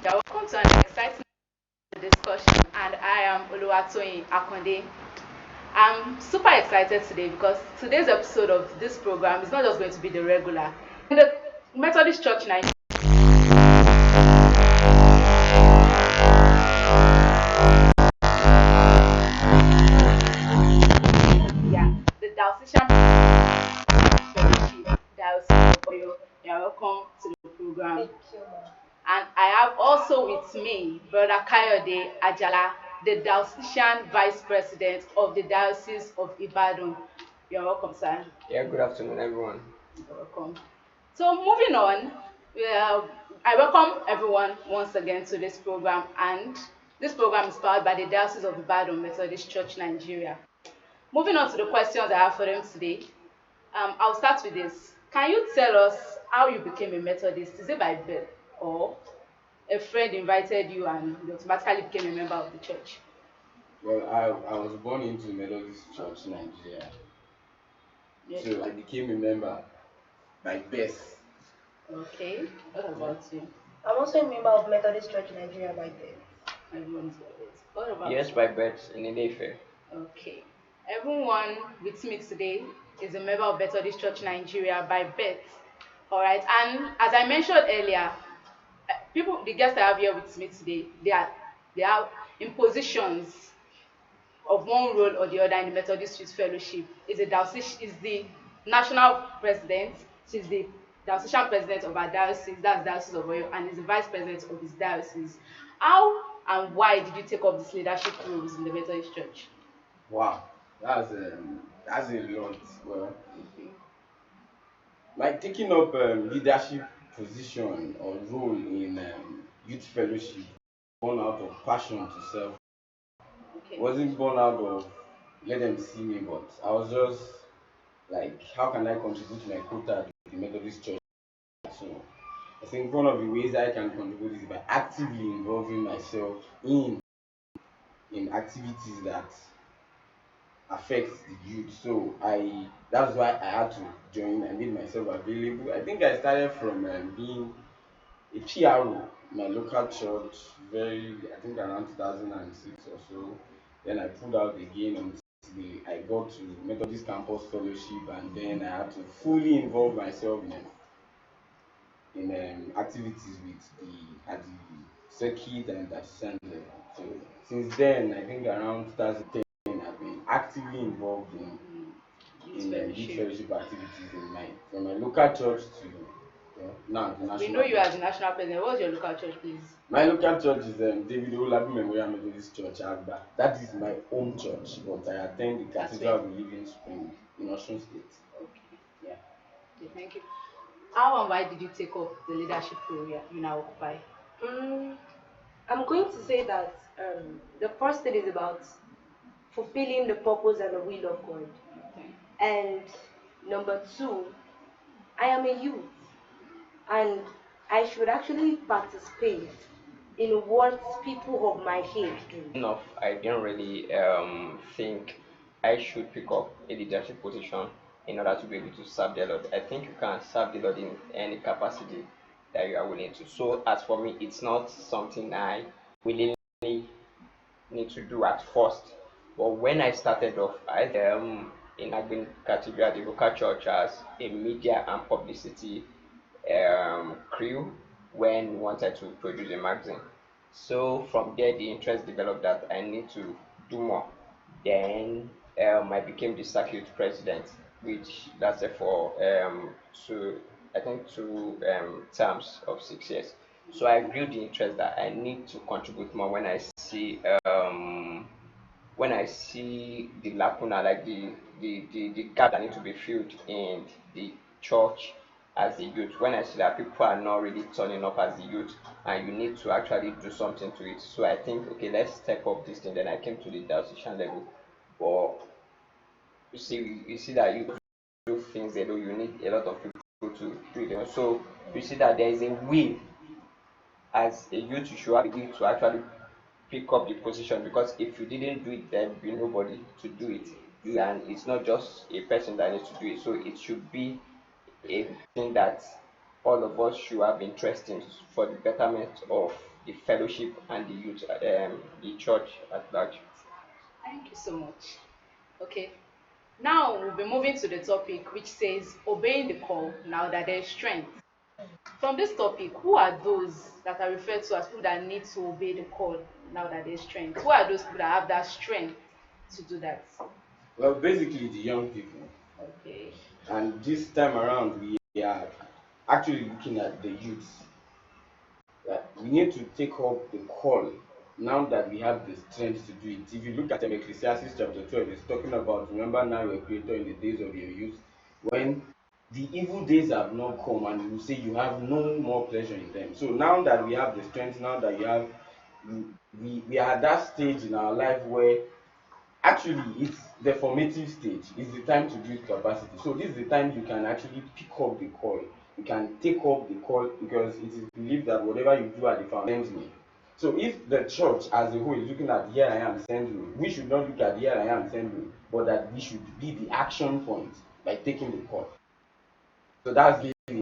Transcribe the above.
Yeah, welcome to an exciting discussion, and I am Oluwatoyin Akonde. I'm super excited today because today's episode of this program is not just going to be the regular. In the Methodist Church Nigeria, the Diocesan Fellowship, Diocese of Oyo, you're welcome to the program. And I have also with me Brother Kayode Ajala, the Diocesan Vice President of the Diocese of Ibadan. You're welcome, sir. Yeah, good afternoon, everyone. You're welcome. So moving on, I welcome everyone once again to this program, and this program is powered by the Diocese of Ibadan Methodist Church Nigeria. Moving on to the questions I have for them today, I'll start with this. Can you tell us how you became a Methodist? Is it by birth or a friend invited you and you automatically became a member of the church? Well, I was born into Methodist Church Nigeria, Yeah. so I became a member by birth. Okay. What Yeah. about you? I'm also a member of Methodist Church Nigeria by then. Everyone's got it. What about Yes, you? by birth in Ilefe. Okay. Everyone with me today is a member of Methodist Church Nigeria by birth. All right. And as I mentioned earlier, people, the guests I have here with me today, they are in positions of one role or the other in the Methodist Youth Fellowship. Is the national president. She's the diocesan president of our diocese, that's Diocese of Oyo, and is the vice president of his diocese. How and why did you take up these leadership roles in the Methodist Church? Wow, that's a lot. Well, Okay. my taking up leadership position or role in youth fellowship born out of passion to serve. Okay. Wasn't born out of let them see me, but I was just like, how can I contribute my quota to the Methodist Church? So I think one of the ways I can contribute is by actively involving myself in activities that affects the youth. So I that's why I had to join. I made myself available. I think I started from being a PRO in my local church, I think around 2006 or so. Then I pulled out again until I got to Methodist Campus Fellowship, and then I had to fully involve myself in activities with the at the circuit and at Sunday. So since then, I think around 2010, I've been actively involved Youth in youth Fellowship. fellowship activities in my from my local church to now the We national know you church. as the national president. What's your local church, please? My local church is David Olabi Memorial Methodist Church, Agba. That is my home church, but I attend the That's Cathedral where. of the Living Spring in Osun State. Okay. Yeah. Okay, thank you. How and why did you take up the leadership role you now occupy? Mm, I'm going to say that the first thing is about fulfilling the purpose and the will of God. Okay. And number two, I am a youth and I should actually participate in what people of my age do. Enough, I didn't really think I should pick up a leadership position in order to be able to serve the Lord. I think you can serve the Lord in any capacity that you are willing to. So, as for me, it's not something I willingly need to do at first. But when I started off, I in Agbin Cathedral, the local church, as a media and publicity crew when we wanted to produce a magazine. So from there, the interest developed that I need to do more. Then I became the circuit president, which lasted for I think two terms of 6 years. So I grew the interest that I need to contribute more when I see the lacuna, like the gap that need to be filled in the church as the youth. When I see that people are not really turning up as the youth, and you need to actually do something to it. So I think, okay, let's step up this thing. Then I came to the diocesan level. But you see that you do things alone, you need a lot of people to do it. So you see that there is a will as a youth you should have the will to actually pick up the position, because if you didn't do it there will be nobody to do it. And it's not just a person that needs to do it, so it should be a thing that all of us should have interest in for the betterment of the fellowship and the youth, the church at large. Thank you so much. Okay. Now we'll be moving to the topic which says obeying the call now that there is strength. From this topic, who are those that are referred to as people that need to obey the call now that there's strength? Who are those people that have that strength to do that? Well, basically the young people. Okay. And this time around, we are actually looking at the youth. That we need to take up the call now that we have the strength to do it. If you look at Ecclesiastes chapter 12, it's talking about remember now your creator in the days of your youth, when the evil days have not come, and you say you have no more pleasure in them. So now that we have the strength, now that you have, we are at that stage in our life where actually it's the formative stage. It's the time to build capacity. So this is the time you can actually pick up the call. You can take up the call because it is believed that whatever you do at the foundation. So if the church as a whole is looking at here I am send me, we should not look at here I am send me, but that we should be the action point by taking the call. So that's